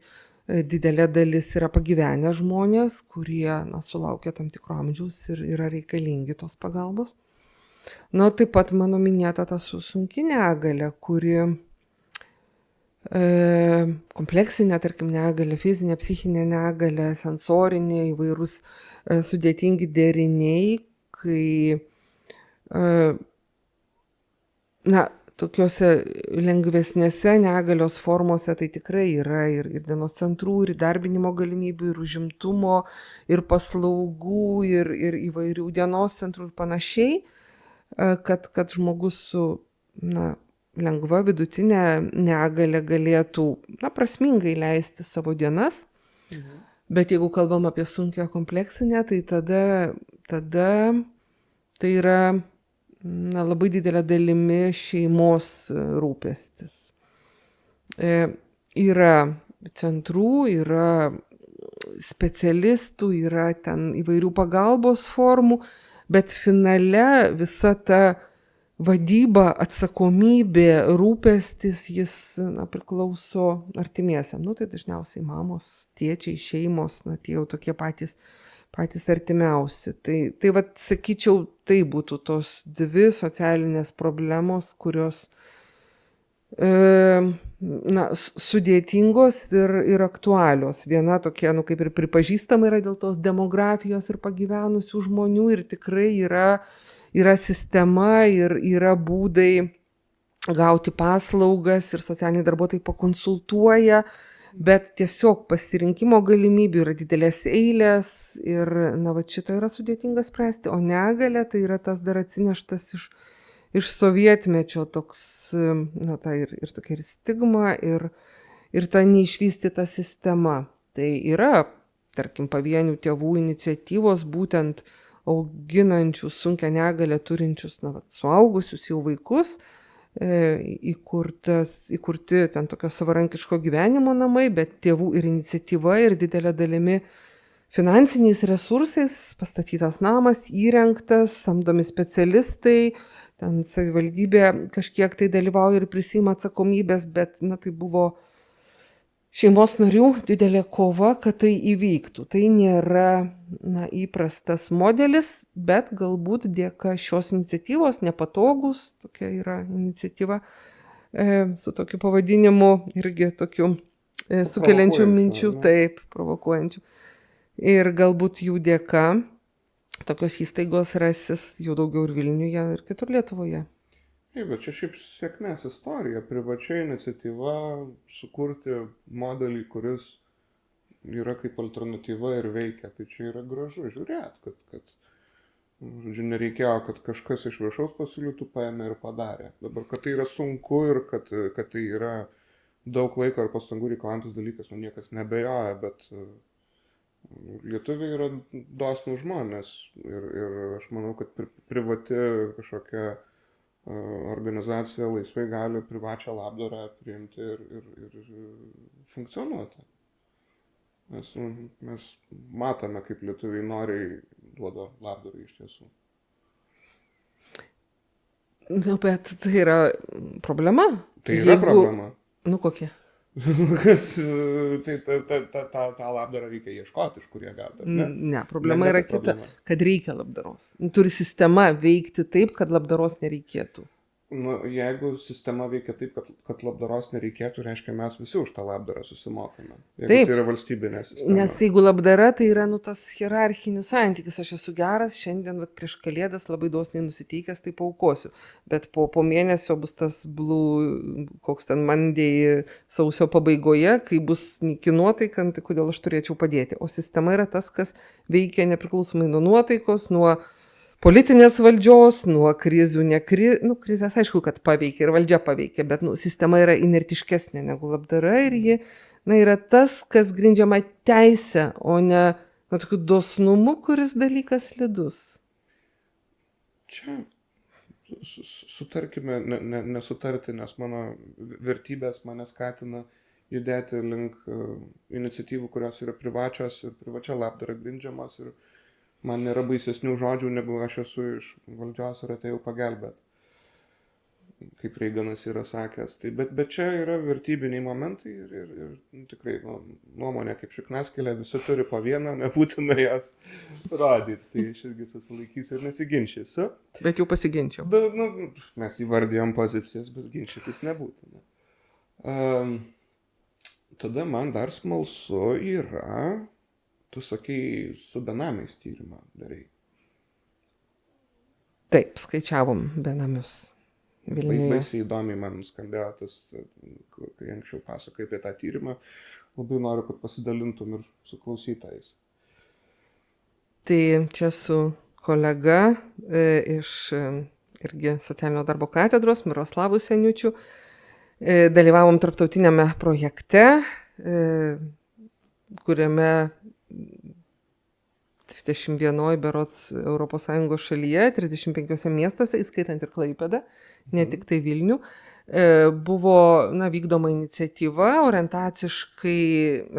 Speaker 2: didelė dalis yra pagyvenę žmonės, kurie sulaukia tam tikro amžiaus ir yra reikalingi tos pagalbos. Taip pat mano minėta ta sunki negalia, kuri kompleksinė, tarkim, negalia, fizinė, psichinė negalia, sensorinė, įvairūs sudėtingi deriniai, kai tokiuose lengvesnėse negalios formose tai tikrai yra ir dienos centrų, ir darbinimo galimybių, ir užimtumo, ir paslaugų, ir įvairių dienos centrų ir panašiai, kad žmogus su lengva vidutinė negalia galėtų prasmingai leisti savo dienas. Bet jeigu kalbam apie sunkią kompleksinę, tai tada tai yra labai didelė dalimi šeimos rūpestis. Yra centrų, yra specialistų, yra ten įvairių pagalbos formų, bet finale visa ta vadyba, atsakomybė, rūpestis, jis priklauso artimiesiam. Tai dažniausiai mamos, tėčiai, šeimos, tie jau tokie patys artimiausi. Tai sakyčiau, tai būtų tos dvi socialinės problemos, kurios sudėtingos ir aktualios. Viena tokia, kaip ir pripažįstama yra dėl tos demografijos ir pagyvenusių žmonių ir tikrai yra sistema ir yra būdai gauti paslaugas ir socialiniai darbuotojai pakonsultuoja, bet tiesiog pasirinkimo galimybių yra didelės eilės ir šitą yra sudėtinga spręsti, o negalia tai yra tas dar atsineštas iš sovietmečio toks, ir tokia ir stigma ir ta neišvystyta sistema. Tai yra, tarkim, pavienių tėvų iniciatyvos būtent auginančius sunkią negalią turinčius suaugusius jau vaikus, įkurti ten tokio savarankiško gyvenimo namai, bet tėvų ir iniciatyva ir didelė dalimi finansiniais resursais pastatytas namas, įrengtas, samdomi specialistai, ten savivaldybė kažkiek tai dalyvauja ir prisiima atsakomybės, bet tai buvo šeimos narių didelė kova, kad tai įvyktų. Tai nėra įprastas modelis, bet galbūt dėka šios iniciatyvos Nepatogus, tokia yra iniciatyva, su tokiu pavadinimu, irgi tokiu sukeliančių minčių, taip, provokuojančių. Ir galbūt jų dėka tokios įstaigos rasis jau daugiau ir Vilniuje, ir kitur Lietuvoje.
Speaker 1: Taip, bet čia šiaip sėkmės istorija, privačia iniciatyva sukurti modelį, kuris yra kaip alternatyva ir veikia. Tai čia yra gražu žiūrėti, kad nereikėjo, kad kažkas iš viršaus pasiūlytų, paėmė ir padarė. Dabar, kad tai yra sunku ir kad tai yra daug laiko ir pastangų reikalaujantis dalykas, niekas nebejoja, bet lietuviai yra dosnūs žmonės ir aš manau, kad privati kažkokia organizacija laisvai gali privačią labdarą priimti ir funkcionuoti. Mes matome, kaip lietuviai noriai duoda labdarą iš tiesų.
Speaker 2: Nu, bet tai yra problema.
Speaker 1: Tai yra problema.
Speaker 2: Nu, kokia?
Speaker 1: Tai tą labdarą reikia ieškoti, iš kur jie gaudo.
Speaker 2: Ne, problema yra kita, kad reikia labdaros. Turi sistema veikti taip, kad labdaros nereikėtų.
Speaker 1: Nu, jeigu sistema veikia taip, kad labdaros nereikėtų, reiškia, mes visi už tą labdarą susimokame. Jeigu taip, tai yra valstybinė sistema.
Speaker 2: Nes jeigu labdara, tai yra tas hierarchinis santykis. Aš esu geras, šiandien prieš Kalėdas labai dosniai nusiteikęs, tai paaukosiu. Bet po mėnesio bus tas koks ten Monday sausio pabaigoje, kai bus nyki nuotaika, tai kodėl aš turėčiau padėti. O sistema yra tas, kas veikia nepriklausomai nuo nuotaikos, nuo politinės valdžios, nuo krizių, krizės aišku, kad paveikia ir valdžia paveikia, bet sistema yra inertiškesnė negu labdara ir ji yra tas, kas grindžiama teisė, o ne tokiu dosnumu, kuris dalykas slidus.
Speaker 1: Čia sutarkime, nesutarti, nes mano vertybės mane skatina judėti link iniciatyvų, kurios yra privačios ir privačia labdara grindžiamas ir man nėra baisesnių žodžių, negu aš esu iš valdžios ir atėjau pagelbėti, kaip Reiganas yra sakęs. Tai, bet čia yra vertybiniai momentai ir tikrai nuomonė kaip šiknaskylė, visi turi po vieną, nebūtina jas rodyti. Tai aš irgi susilaikysiu ir nesiginčysiu.
Speaker 2: Bet jau pasiginčiau.
Speaker 1: Mes įvardėjom pozicijas, bet ginčytis nebūtina. Tada man dar smalsu yra... Tu sakai, su benamiais tyrimą darai.
Speaker 2: Taip, skaičiavom benamius Vilniuje.
Speaker 1: Baisiai įdomiai man skambėjo tas, kai anksčiau pasakai apie tą tyrimą. Labai noriu, kad pasidalintum ir su klausytojais.
Speaker 2: Tai čia su kolega iš irgi socialinio darbo katedros, Miroslavu Seniučiu, dalyvavom tarptautinėme projekte, kuriame 21 berods ES šalyje, 35 miestuose, įskaitant ir Klaipėdą, ne tik tai Vilnių, buvo vykdoma iniciatyva orientaciškai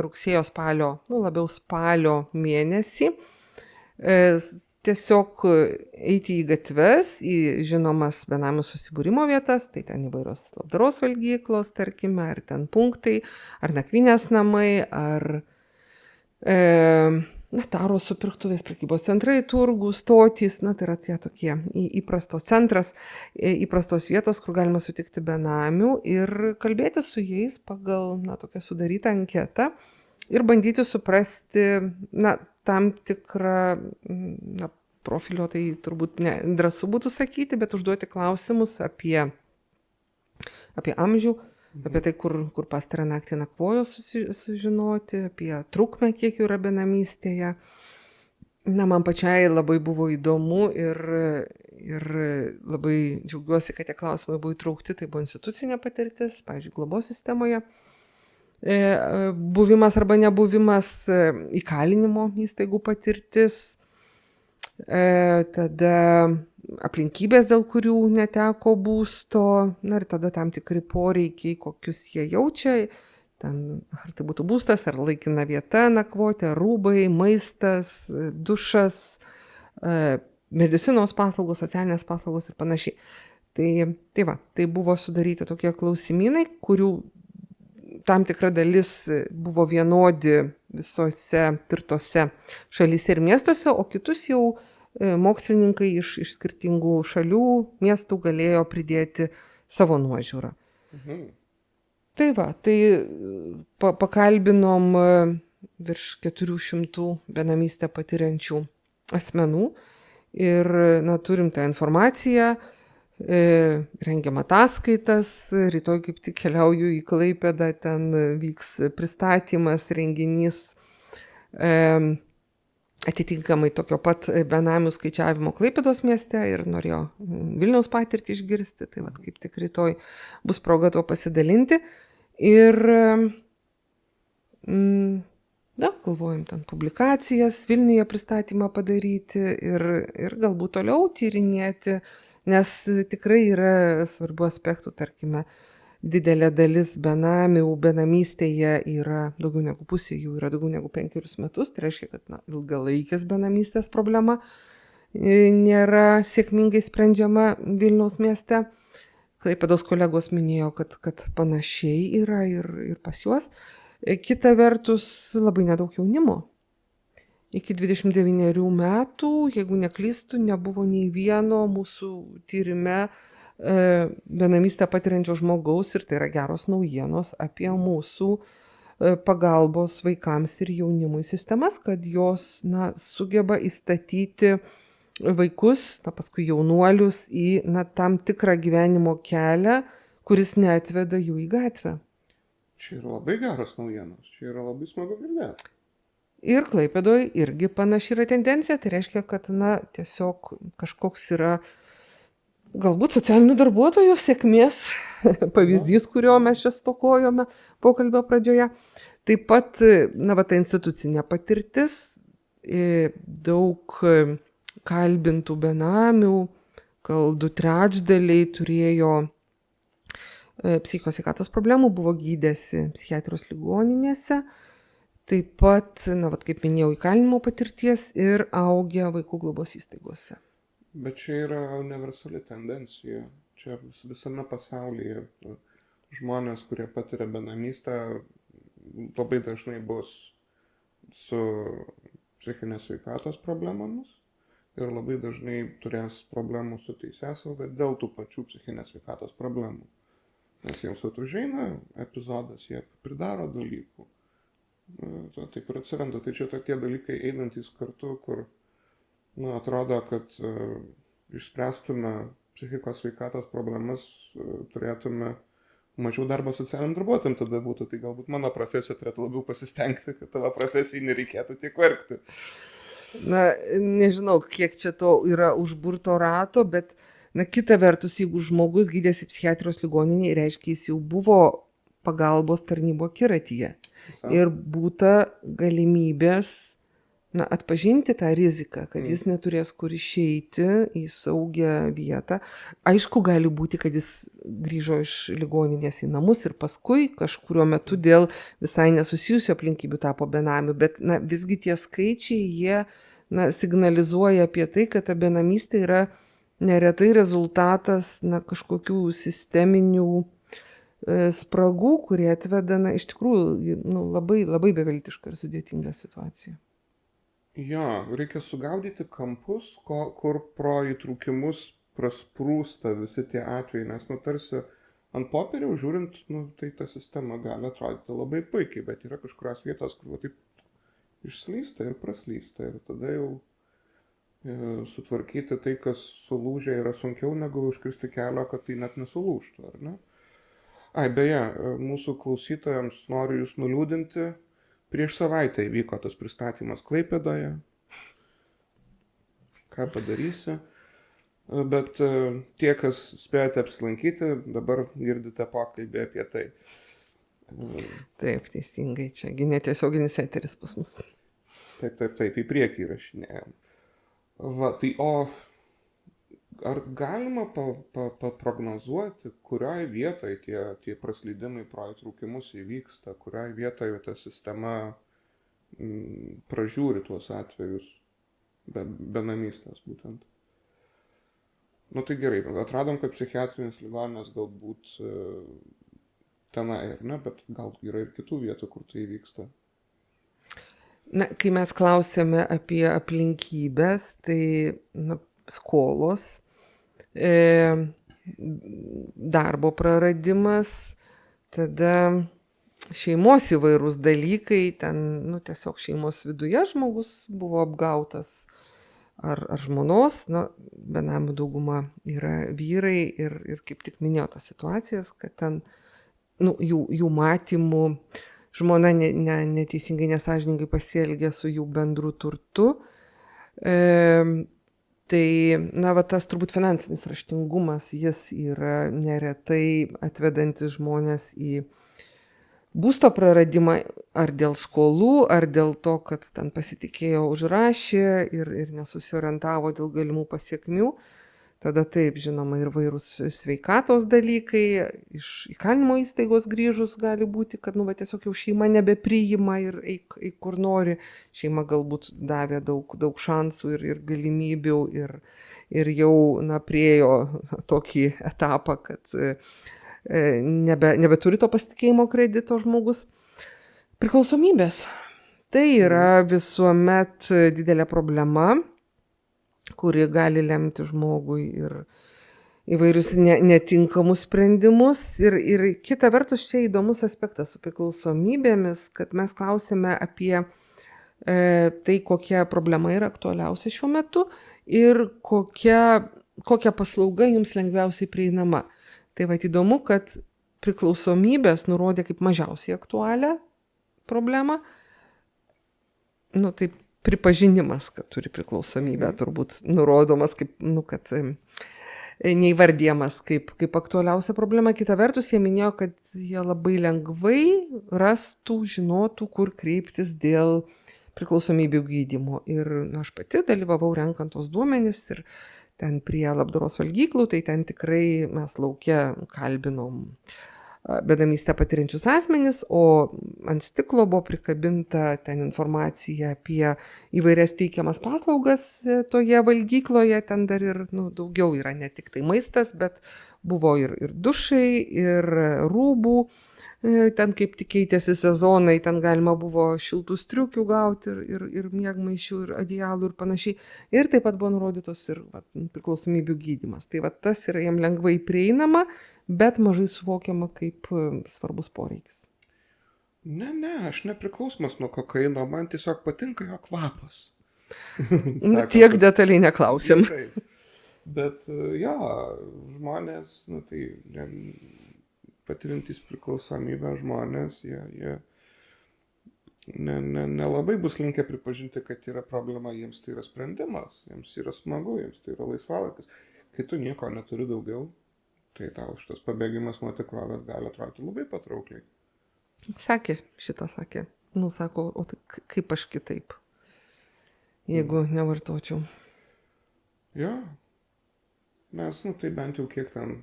Speaker 2: rugsėjo spalio, labiau spalio mėnesį, tiesiog eiti į gatves, į žinomas benamių susibūrimo vietas, tai ten įvairios labdaros valgyklos, tarkime, ar ten punktai, ar nakvynės namai, ar taros supirktuvės, prekybos centrai, turgų, stotys, tai yra tie tokie įprastos centras, įprastos vietos, kur galima sutikti benamių ir kalbėti su jais pagal tokią sudarytą anketą ir bandyti suprasti tam tikrą profilio, tai turbūt drąsu būtų sakyti, bet užduoti klausimus apie amžių, apie tai, kur pastarą naktį nakvojo sužinoti, apie trukmę, kiek jų yra benamystėje. Man pačiai labai buvo įdomu ir labai džiaugiuosi, kad tie klausimai buvo įtraukti, tai buvo institucinė patirtis, pavyzdžiui, globos sistemoje. Buvimas arba nebuvimas, įkalinimo įstaigų patirtis, tada aplinkybės, dėl kurių neteko būsto, ir tada tam tikri poreikiai, kokius jie jaučia, ar tai būtų būstas, ar laikina vieta nakvoti, ar rūbai, maistas, dušas, medicinos paslaugos, socialinės paslaugos ir panašiai. Tai buvo sudaryti tokie klausimynai, kurių tam tikra dalis buvo vienodi visose tirtose šalyse ir miestuose, o kitus jau mokslininkai iš skirtingų šalių, miestų galėjo pridėti savo nuožiūrą. Tai va, tai pakalbinom virš 400 benamystę patiriančių asmenų ir turim tą informaciją, rengiam ataskaitas, rytoj kaip tik keliauju į Klaipėdą, ten vyks pristatymas, renginys atitinkamai tokio pat benamių skaičiavimo Klaipėdos mieste ir norėjo Vilniaus patirtį išgirsti, tai vat kaip tik rytoj bus proga tuo pasidalinti. Ir galvojam ten publikacijas, Vilniuje pristatymą padaryti ir galbūt toliau tyrinėti, nes tikrai yra svarbių aspektų, tarkime, didelė dalis benamių benamystėje yra daugiau negu pusė, jų yra daugiau negu 5 metus, tai reiškia, kad ilgalaikės benamystės problema nėra sėkmingai sprendžiama Vilniaus mieste. Klaipėdos kolegos minėjo, kad panašiai yra ir pas juos. Kita vertus, labai nedaug jaunimo. Iki 29 metų, jeigu neklystu, nebuvo nei vieno mūsų tyrime benamystę patiriančio žmogaus, ir tai yra geros naujienos apie mūsų pagalbos vaikams ir jaunimui sistemas, kad jos sugeba įstatyti vaikus, paskui jaunuolius į tam tikrą gyvenimo kelią, kuris neatveda jų į gatvę.
Speaker 1: Čia yra labai geros naujienos, čia yra labai smagu girdėti.
Speaker 2: Ir Klaipėdoje irgi panaši yra tendencija, tai reiškia, kad tiesiog kažkoks yra galbūt socialinių darbuotojų sėkmės pavyzdys, kurio mes čia stokojome pokalbio pradžioje. Taip pat, ta institucinė patirtis, daug kalbintų benamių, gal 2/3 turėjo psichikos sveikatos problemų, buvo gydėsi psichiatrijos ligoninėse. Taip pat, kaip minėjau, įkalinimo patirties ir augę vaikų globos įstaigose.
Speaker 1: Bet čia yra universali tendencija. Čia visame pasaulyje žmonės, kurie patiria benamystę, labai dažnai bus su psichinės sveikatos problemomis ir labai dažnai turės problemų su teisėsauga dėl tų pačių psichinės sveikatos problemų. Nes jiems užeina epizodas, jie pridaro dalykų. Taip ir atsiranda. Tai čia tokie dalykai einantys kartu, kur atrodo, kad išspręstume psichikos sveikatos problemas, turėtume mažiau darbo socialiniam darbuotojam tada būtų. Tai galbūt mano profesija turėtų labiau pasistengti, kad tavo profesijai nereikėtų tiek verkti.
Speaker 2: Nežinau, kiek čia to yra užburto rato, bet kita vertus, jeigu žmogus gydėsi psichiatrijos ligoninėje, reiškia, jis jau buvo pagalbos tarnybo akiratyje. Ir būta galimybės atpažinti tą riziką, kad jis neturės kur išeiti į saugią vietą. Aišku, gali būti, kad jis grįžo iš ligoninės į namus ir paskui kažkuriuo metu dėl visai nesusijusių aplinkybių tapo benamiu, bet visgi tie skaičiai, jie signalizuoja apie tai, kad ta benamystė yra neretai rezultatas kažkokių sisteminių spragų, kurie atveda iš tikrųjų labai, labai beviltišką ir sudėtingą situaciją.
Speaker 1: Jo, reikia sugaudyti kampus, kur pro įtrūkimus prasprūsta visi tie atvejai, nes tarsi ant popieriaus žiūrint, tai ta sistema gali atrodyti labai puikiai, bet yra kažkurios vietos, kur taip išslysta ir praslysta ir tada jau sutvarkyti tai, kas sulūžė, yra sunkiau negu užkirsti kelio, kad tai net nesulūžtų, ar ne? Beje, mūsų klausytojams noriu jūs nuliūdinti. Prieš savaitę įvyko tas pristatymas Klaipėdoje. Ką padarysi? Bet tie, kas spėjote apsilankyti, dabar girdite pokalbį apie tai.
Speaker 2: Taip, teisingai. Čiagi netiesioginis eteris pas mus.
Speaker 1: Taip, į priekį įrašinėjom. Tai ar galima paprognozuoti, kurioje vietoje tie praslydimai pro įtrūkimus įvyksta, kurioje vietoje ta sistema pražiūri tuos atvejus benamystės būtent? Tai gerai, atradom, kad psichiatrinės ligoninės galbūt tenai, ar ne, bet gal yra ir kitų vietų, kur tai vyksta.
Speaker 2: Na, kai mes klausėme apie aplinkybės, tai skolos, e, darbo praradimas, tada šeimos įvairūs dalykai, ten, tiesiog šeimos viduje žmogus buvo apgautas ar žmonos, benamių dauguma yra vyrai ir kaip tik minėjo tas situacijas, kad ten, jų matymų žmona neteisingai, nesąžiningai pasielgė su jų bendru turtu. Tai, tas turbūt finansinis raštingumas, jis yra neretai atvedantis žmonės į būsto praradimą ar dėl skolų, ar dėl to, kad ten pasitikėjo, užrašė ir nesusiorientavo dėl galimų pasiekmių. Tada taip, žinoma, ir vairūs sveikatos dalykai, iš įkalinimo įstaigos grįžus gali būti, kad tiesiog jau šeima nebepriima ir eik kur nori. Šeima galbūt davė daug šansų ir galimybių ir jau priėjo tokį etapą, kad nebeturi to pasitikėjimo kredito žmogus. Priklausomybės. Tai yra visuomet didelė problema, kuri gali lemti žmogui ir įvairius netinkamus sprendimus. Ir kita vertus, čia įdomus aspektas su priklausomybėmis, kad mes klausėme apie tai, kokia problema yra aktualiausia šiuo metu ir kokia paslauga jums lengviausiai prieinama. Tai įdomu, kad priklausomybės nurodė kaip mažiausiai aktualią problemą. Taip, pripažinimas, kad turi priklausomybę, turbūt nurodomas kaip, kad neįvardyjamas kaip aktualiausia problema. Kita vertus, jie minėjo, kad jie labai lengvai rastų, žinotų, kur kreiptis dėl priklausomybių gydymo. Ir aš pati dalyvavau renkant tos duomenis ir ten prie labdaros valgyklų, tai ten tikrai mes lauke kalbinom bedamystę patiriančius asmenis, o ant stiklo buvo prikabinta ten informacija apie įvairias teikiamas paslaugas toje valgykloje. Ten dar ir daugiau yra, ne tik tai maistas, bet buvo ir dušai, ir rūbų. Ten kaip tik keitėsi sezonai, ten galima buvo šiltų striukių gauti ir miegmaišių, ir adijalų ir panašiai. Ir taip pat buvo nurodytos ir priklausomybių gydymas. Tai tas yra jam lengvai prieinama, bet mažai suvokiama kaip svarbus poreikis.
Speaker 1: Ne, aš nepriklausomas nuo kokaino, man tiesiog patinka jo kvapas.
Speaker 2: Tiek detaliai neklausėm.
Speaker 1: Bet jo, žmonės, tai patirintys priklausomybę žmonės, jie nelabai bus linkę pripažinti, kad yra problema, jiems tai yra sprendimas, jiems yra smagu, jiems tai yra laisvalaikis. Kai tu nieko neturi daugiau, tai tau šitas pabėgimas nuo tikrovės gali atrodyti labai patraukliai.
Speaker 2: Sakė. Sako, o tai kaip aš kitaip, jeigu nevartočiau.
Speaker 1: Jo. Nes, tai bent jau kiek ten,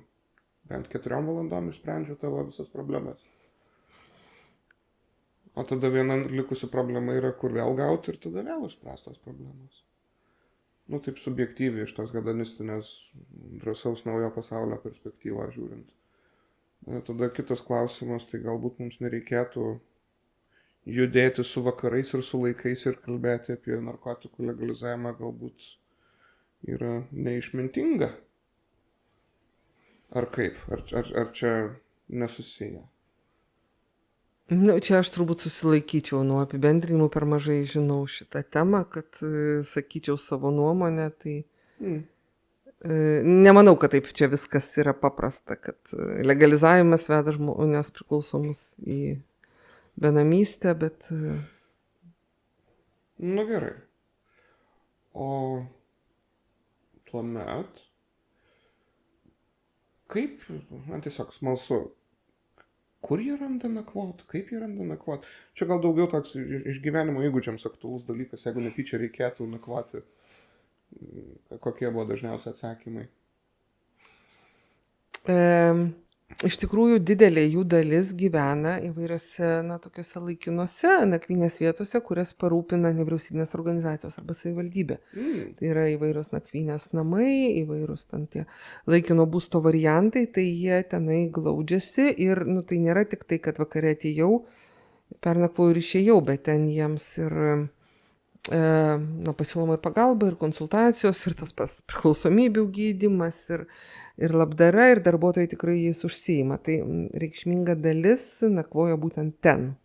Speaker 1: bent 4 valandom išsprendžia tavo visas problemas. O tada viena likusi problema yra, kur vėl gauti ir tada vėl išspręstos problemos. Taip subjektyviai iš tos hedonistinės drąsaus naujo pasaulio perspektyvą žiūrint. Tada kitas klausimas, tai galbūt mums nereikėtų judėti su vakarais ir su laikais ir kalbėti apie narkotikų legalizavimą, galbūt yra neišmintinga. Ar kaip? Ar čia nesusiję?
Speaker 2: Čia aš turbūt susilaikyčiau nuo apibendrinimų, per mažai žinau šitą temą, kad sakyčiau savo nuomonę, tai nemanau, kad taip čia viskas yra paprasta, kad legalizavimas veda žmonės priklausomus į benamystę, bet...
Speaker 1: Gerai. O tuomet, kaip, man tiesiog smalsu, kur jie randa nakvoti, kaip jie randa nakvoti. Čia gal daugiau toks iš gyvenimo įgūdžiams aktualus dalykas, jeigu netyčia reikėtų nakvoti, kokie buvo dažniausiai atsakymai.
Speaker 2: Iš tikrųjų, didelė jų dalis gyvena įvairiose, tokiuose laikinuose nakvynės vietose, kurias parūpina nevyriausybinės organizacijos arba savivaldybė. Tai yra įvairios nakvynės namai, įvairūs ten tie laikino būsto variantai, tai jie tenai glaudžiasi ir tai nėra tik tai, kad vakare atėjau, pernakvojau ir išėjau, bet ten jiems ir pasiūloma ir pagalba, ir konsultacijos, ir tas pas priklausomybių gydymas, ir labdara, ir darbuotojai tikrai jais užsiima. Tai reikšminga dalis nakvoja būtent ten.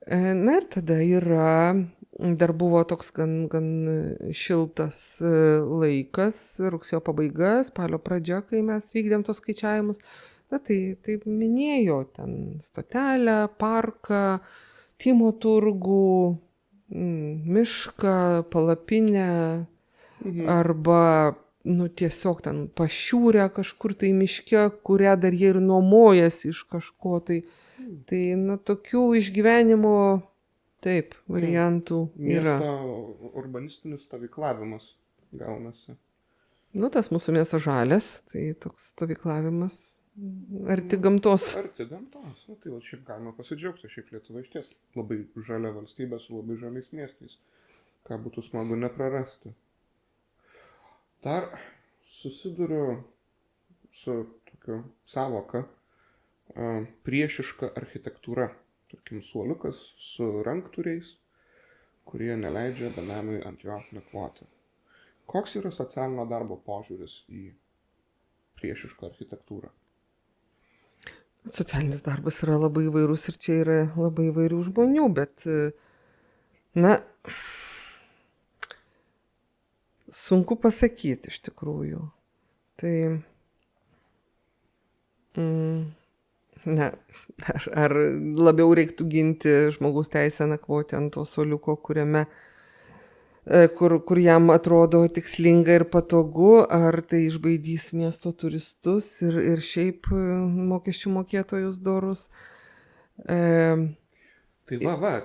Speaker 2: Na ir tada dar buvo toks gan šiltas laikas, rugsėjo pabaiga, spalio pradžia, kai mes vykdėm tos skaičiavimus. Na tai minėjo ten stotelę, parką, Tymo turgų, mišką, palapinę, arba tiesiog ten pašiūrę kažkur tai miške, kurią dar jie ir nuomojasi iš kažko. Tai tokių išgyvenimo, taip, variantų yra.
Speaker 1: Miesto urbanistinis stovyklavimas gaunasi.
Speaker 2: Tas mūsų miestas Žalias, tai toks stovyklavimas arti gamtos.
Speaker 1: Arti gamtos. Tai šiaip galima pasidžiaugti. Šiaip Lietuva išties labai žalia valstybė su labai žaliais miestais. Ką būtų smagu neprarasti. Dar susiduriu su tokiu savoka priešiška architektūra. Tarkim, suoliukas su ranktūriais, kurie neleidžia benamiui ant jo nakvoti. Koks yra socialinio darbo požiūris į priešišką architektūrą?
Speaker 2: Socialinis darbas yra labai įvairus ir čia yra labai įvairių žmonių, bet, sunku pasakyti iš tikrųjų. Tai, ar labiau reiktų ginti žmogaus teisę nakvoti ant to suoliuko, kur jam atrodo tikslinga ir patogu, ar tai išbaidys miesto turistus ir šiaip mokesčių mokėtojus dorus.
Speaker 1: Tai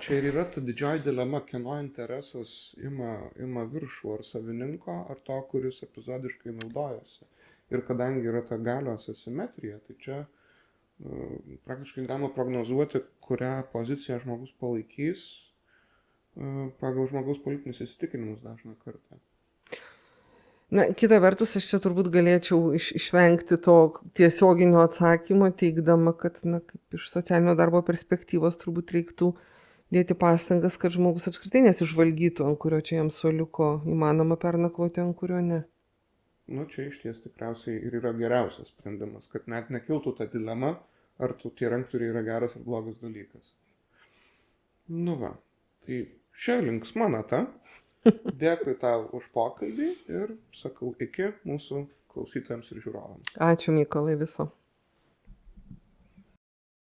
Speaker 1: čia ir yra ta didžioji dilema, kieno interesas ima viršų, ar savininko, ar to, kuris epizodiškai naudojasi. Ir kadangi yra ta galios asimetrija, tai čia praktiškai galima prognozuoti, kurią poziciją žmogus palaikys pagal žmogaus politinius įsitikinimus dažną kartą.
Speaker 2: Kita vertus, aš čia turbūt galėčiau išvengti to tiesioginio atsakymo, teigdama, kad kaip iš socialinio darbo perspektyvos turbūt reiktų dėti pastangas, kad žmogus apskritai nesižvalgytų, ant kurio čia jam suoliuko įmanoma pernakvoti, ant kurio ne.
Speaker 1: Čia iš ties tikriausiai ir yra geriausias sprendimas, kad net nekiltų ta dilema, ar tie ranktūriai yra geras ar blogas dalykas. Tai šią linksmą natą. Dėkui tau už pokalbį ir sakau iki mūsų klausytojams ir žiūrovams.
Speaker 2: Ačiū, Mykolai, viso.